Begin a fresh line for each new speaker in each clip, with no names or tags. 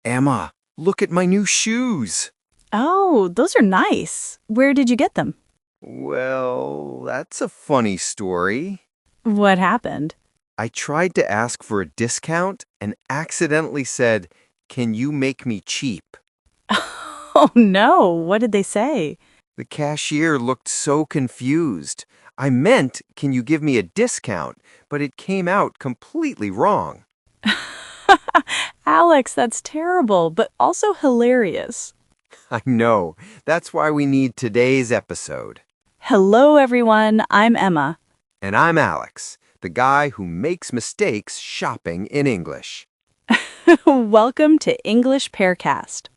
Emma, look at my new shoes.
Oh, those are nice. Where did you get them?
Well, that's a funny story.
What happened?
I tried to ask for a discount and accidentally said, "Can you make me cheap?"
Oh no, what did they say?
The cashier looked so confused. I meant, "Can you give me a discount?" but it came out completely wrong.
Alex, that's terrible, but also hilarious.
I know. That's why we need today's episode.
Hello, everyone. I'm Emma.
And I'm Alex, the guy who makes mistakes shopping in English.
Welcome to English Paircast.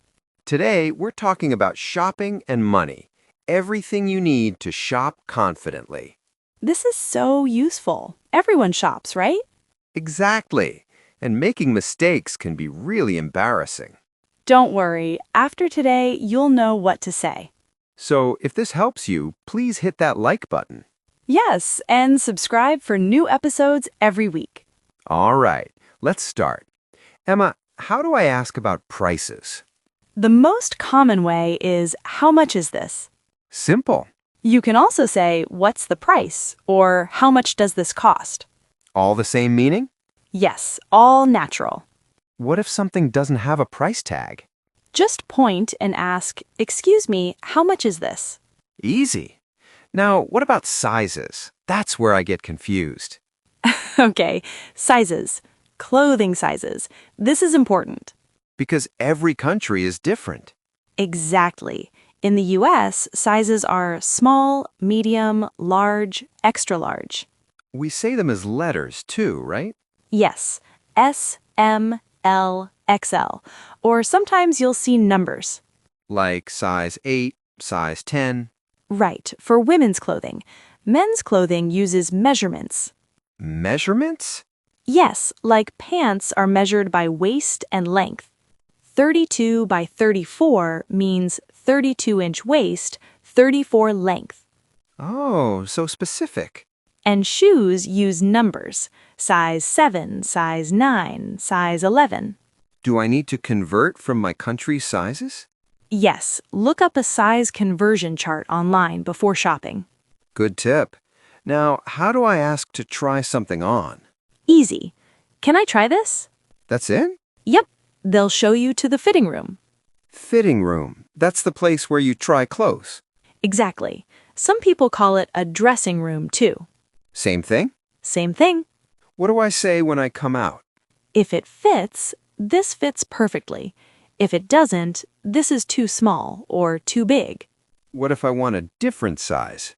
Today, we're talking about shopping and money. Everything you need to shop confidently.
This is so useful. Everyone shops, right?
Exactly. And making mistakes can be really embarrassing.
Don't worry. After today, you'll know what to say.
So if this helps you, please hit that like button.
Yes, and subscribe for new episodes every week.
All right, let's start. Emma, how do I ask about prices?
The most common way is, how much is this?
Simple.
You can also say, what's the price? Or how much does this cost?
All the same meaning?
Yes, all natural.
What if something doesn't have a price tag?
Just point and ask, excuse me, how much is this?
Easy. Now, what about sizes? That's where I get confused.
Okay, sizes. Clothing sizes. This is important.
Because every country is different.
Exactly. In the US, sizes are small, medium, large, extra large.
We say them as letters too, right?
Yes, S, M, L, XL. Or sometimes you'll see numbers.
Like size 8, size 10.
Right, for women's clothing. Men's clothing uses measurements.
Measurements?
Yes, like pants are measured by waist and length. 32 by 34 means 32-inch waist, 34 length.
Oh, so specific.
And shoes use numbers, size 7, size 9, size 11.
Do I need to convert from my country's sizes?
Yes, look up a size conversion chart online before shopping.
Good tip. Now, how do I ask to try something on?
Easy. Can I try this?
That's it?
Yep. They'll show you to the fitting room.
Fitting room. That's the place where you try clothes.
Exactly. Some people call it a dressing room, too.
Same thing?
Same thing.
What do I say when I come out?
If it fits, this fits perfectly. If it doesn't, this is too small or too big.
What if I want a different size?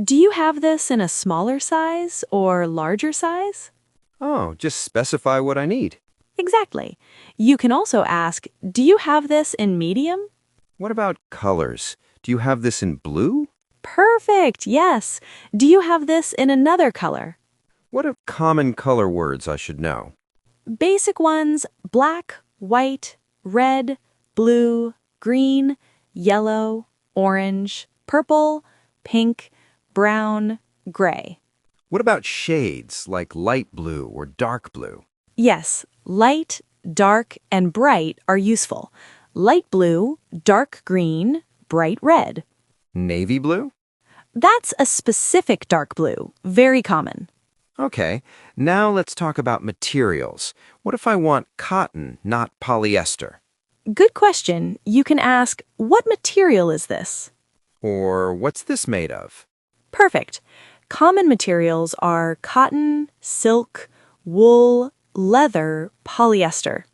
Do you have this in a smaller size or larger size?
Oh, just specify what I need.
Exactly. You can also ask, do you have this in medium?
What about colors? Do you have this in blue?
Perfect, yes. Do you have this in another color?
What are common color words I should know?
Basic ones, black, white, red, blue, green, yellow, orange, purple, pink, brown, gray.
What about shades like light blue or dark blue?
Yes, light, dark, and bright are useful. Light blue, dark green, bright red.
Navy blue?
That's a specific dark blue, very common.
Okay, now let's talk about materials. What if I want cotton, not polyester?
Good question. You can ask, what material is this?
Or what's this made of?
Perfect. Common materials are cotton, silk, wool, leather, polyester.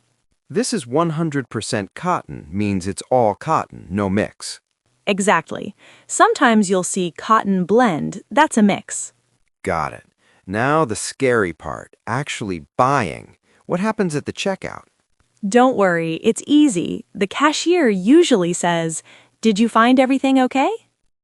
This is 100% cotton, means it's all cotton, no mix.
Exactly. Sometimes you'll see cotton blend. That's a mix.
Got it. Now the scary part, actually buying. What happens at the checkout?
Don't worry, it's easy. The cashier usually says, "Did you find everything okay?"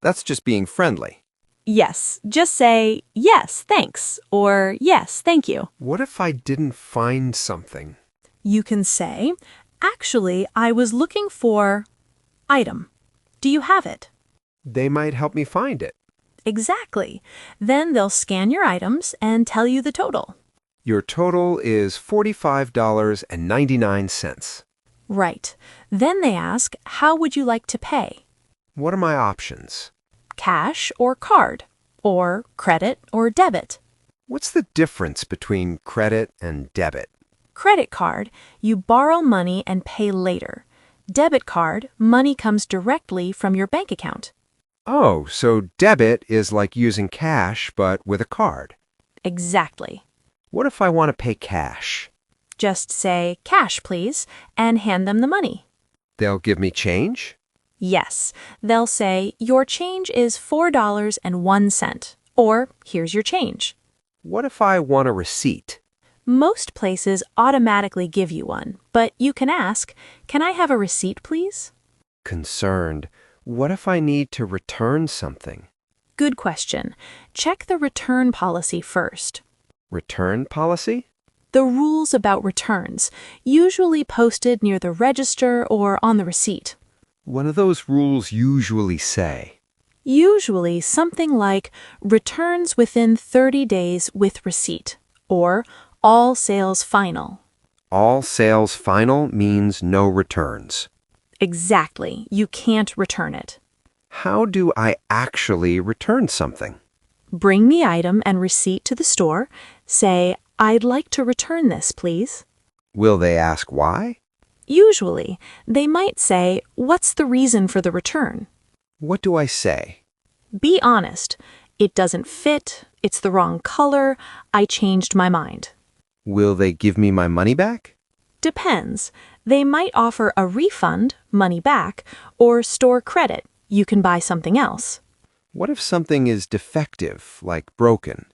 That's just being friendly.
Yes, just say, "Yes, thanks," or "Yes, thank you."
What if I didn't find something?
You can say, "Actually, I was looking for item. Do you have it?"
They might help me find it.
Exactly. Then they'll scan your items and tell you the total.
Your total is $45.99.
Right. Then they ask, how would you like to pay?
What are my options?
Cash or card? Or credit or debit?
What's the difference between credit and debit?
Credit card, you borrow money and pay later. Debit card, money comes directly from your bank account.
Oh, so debit is like using cash but with a card.
Exactly.
What if I want to pay cash?
Just say, cash please, and hand them the money.
They'll give me change?
Yes, they'll say, your change is $4.01, or here's your change.
What if I want a receipt?
Most places automatically give you one, but you can ask, can I have a receipt please?
Concerned. What if I need to return something?
Good question. Check the return policy first.
Return policy?
The rules about returns, usually posted near the register or on the receipt.
What do those rules usually say?
Usually something like returns within 30 days with receipt, or all sales final.
All sales final means no returns.
Exactly, you can't return it.
How do I actually return something?
Bring the item and receipt to the store. Say, I'd like to return this, please.
Will they ask why?
Usually, they might say, what's the reason for the return?
What do I say?
Be honest. It doesn't fit, it's the wrong color, I changed my mind.
Will they give me my money back?
Depends. They might offer a refund, money back, or store credit. You can buy something else.
What if something is defective, like broken?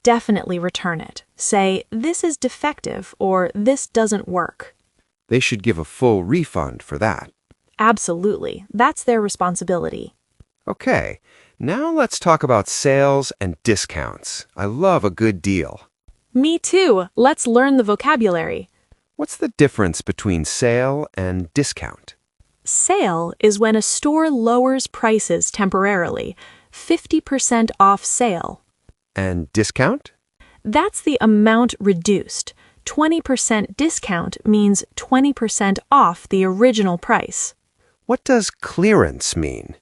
Definitely return it. Say, this is defective or this doesn't work.
They should give a full refund for that.
Absolutely. That's their responsibility.
Okay, now let's talk about sales and discounts. I love a good deal.
Me too. Let's learn the vocabulary.
What's the difference between sale and discount?
Sale is when a store lowers prices temporarily, 50% off sale.
And discount?
That's the amount reduced. 20% discount means 20% off the original price.
What does clearance mean?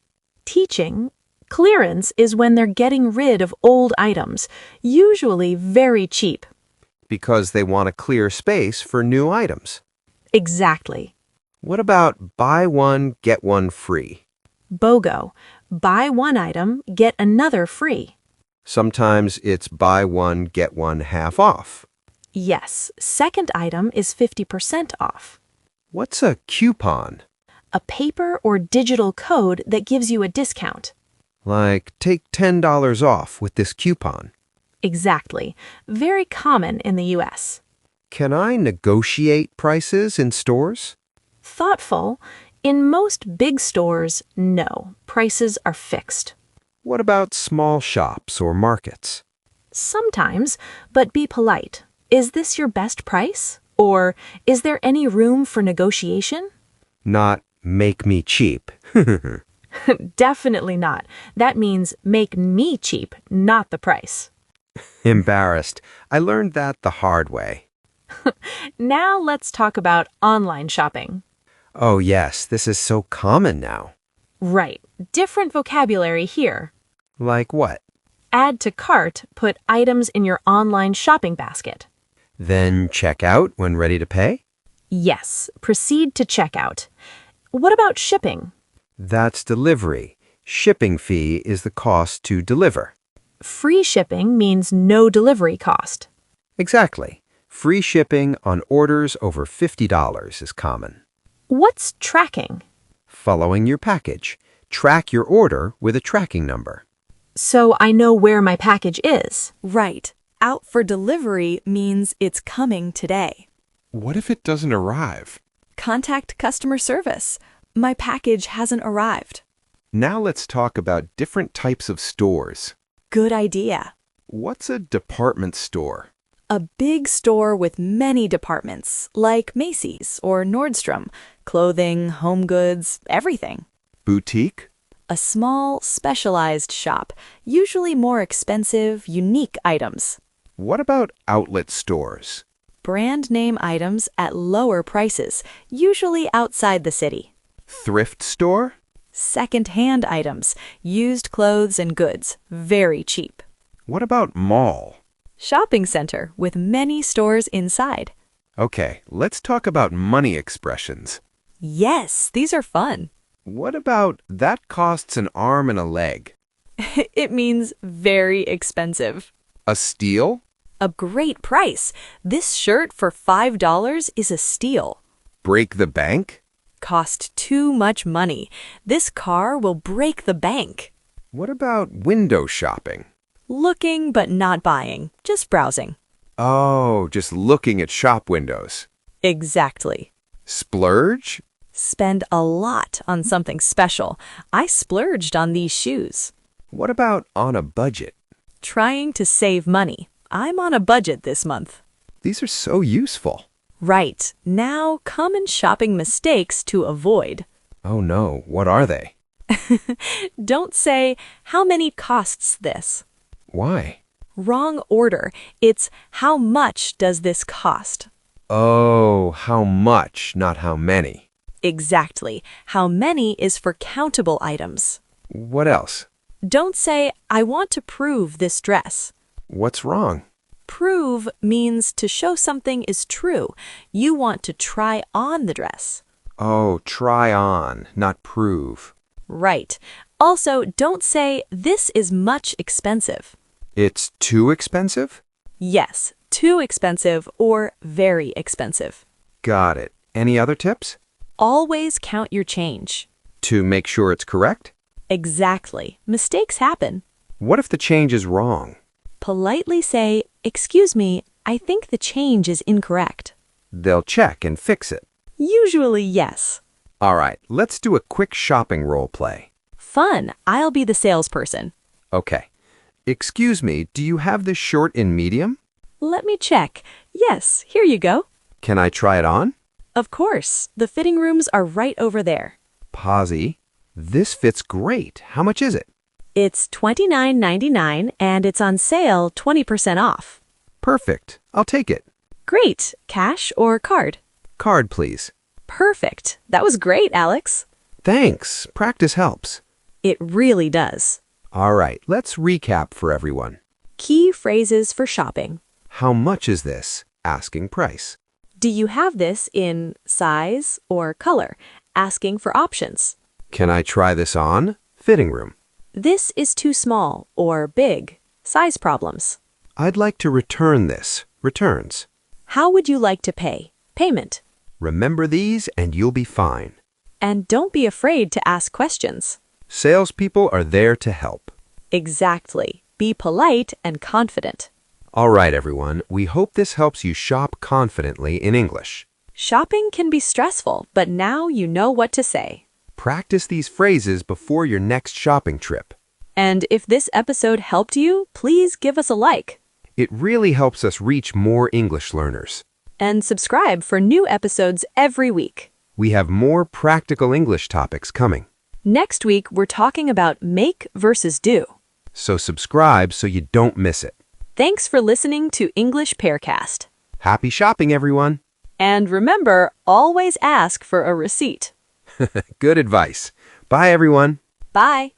Teaching. Clearance is when they're getting rid of old items, usually very cheap.
Because they want to clear space for new items.
Exactly.
What about buy one, get one free?
BOGO. Buy one item, get another free.
Sometimes it's buy one, get one half off.
Yes, second item is 50% off.
What's a coupon?
A paper or digital code that gives you a discount.
Like, take $10 off with this coupon.
Exactly. Very common in the US.
Can I negotiate prices in stores?
Thoughtful. In most big stores, no. Prices are fixed.
What about small shops or markets?
Sometimes, but be polite. Is this your best price? Or is there any room for negotiation?
Not make me cheap.
Definitely not. That means make me cheap, not the price.
Embarrassed. I learned that the hard way.
Now let's talk about online shopping.
Oh yes, this is so common now.
Right. Different vocabulary here.
Like what?
Add to cart, put items in your online shopping basket.
Then check out when ready to pay?
Yes. Proceed to checkout. What about shipping?
That's delivery. Shipping fee is the cost to deliver.
Free shipping means no delivery cost.
Exactly. Free shipping on orders over $50 is common.
What's tracking?
Following your package. Track your order with a tracking number.
So I know where my package is.
Right. Out for delivery means it's coming today.
What if it doesn't arrive?
Contact customer service. My package hasn't arrived.
Now let's talk about different types of stores.
Good idea.
What's a department store?
A big store with many departments, like Macy's or Nordstrom, clothing, home goods, everything.
Boutique?
A small, specialized shop, usually more expensive, unique items.
What about outlet stores?
brand name items at lower prices, usually outside the city.
Thrift store?
Second-hand items, used clothes and goods, very cheap.
What about mall?
Shopping center with many stores inside.
Okay, let's talk about money expressions.
Yes, these are fun.
What about that costs an arm and a leg?
It means very expensive.
A steal?
A great price. This shirt for $5 is a steal.
Break the bank?
Cost too much money. This car will break the bank.
What about window shopping?
Looking but not buying, just browsing.
Oh, just looking at shop windows.
Exactly.
Splurge?
Spend a lot on something special. I splurged on these shoes.
What about on a budget?
Trying to save money. I'm on a budget this month.
These are so useful.
Right. Now, common shopping mistakes to avoid.
Oh no, what are they?
Don't say, how many costs this?
Why?
Wrong order. It's, how much does this cost?
Oh, how much, not how many.
Exactly. How many is for countable items.
What else?
Don't say, I want to prove this dress.
What's wrong?
Prove means to show something is true. You want to try on the dress.
Oh, try on, not prove.
Right. Also, don't say, this is much expensive.
It's too expensive?
Yes, too expensive or very expensive.
Got it. Any other tips?
Always count your change.
To make sure it's correct?
Exactly. Mistakes happen.
What if the change is wrong?
Politely say, excuse me, I think the change is incorrect.
They'll check and fix it.
Usually, yes.
All right, let's do a quick shopping role play.
Fun. I'll be the salesperson.
Okay. Excuse me, do you have this short in medium?
Let me check. Yes, here you go.
Can I try it on?
Of course. The fitting rooms are right over there.
Posy, this fits great. How much is it?
It's $29.99 and it's on sale 20% off.
Perfect. I'll take it.
Great. Cash or card?
Card, please.
Perfect. That was great, Alex.
Thanks. Practice helps.
It really does.
All right, let's recap for everyone.
Key phrases for shopping.
How much is this? Asking price.
Do you have this in size or color? Asking for options.
Can I try this on? Fitting room.
This is too small or big. Size problems.
I'd like to return this. Returns.
How would you like to pay? Payment.
Remember these and you'll be fine.
And don't be afraid to ask questions.
Salespeople are there to help.
Exactly. Be polite and confident.
All right, everyone. We hope this helps you shop confidently in English.
Shopping can be stressful, but now you know what to say.
Practice these phrases before your next shopping trip.
And if this episode helped you, please give us a like.
It really helps us reach more English learners.
And subscribe for new episodes every week.
We have more practical English topics coming.
Next week, we're talking about make versus do.
So subscribe so you don't miss it.
Thanks for listening to English Paircast.
Happy shopping, everyone.
And remember, always ask for a receipt.
Good advice. Bye, everyone.
Bye.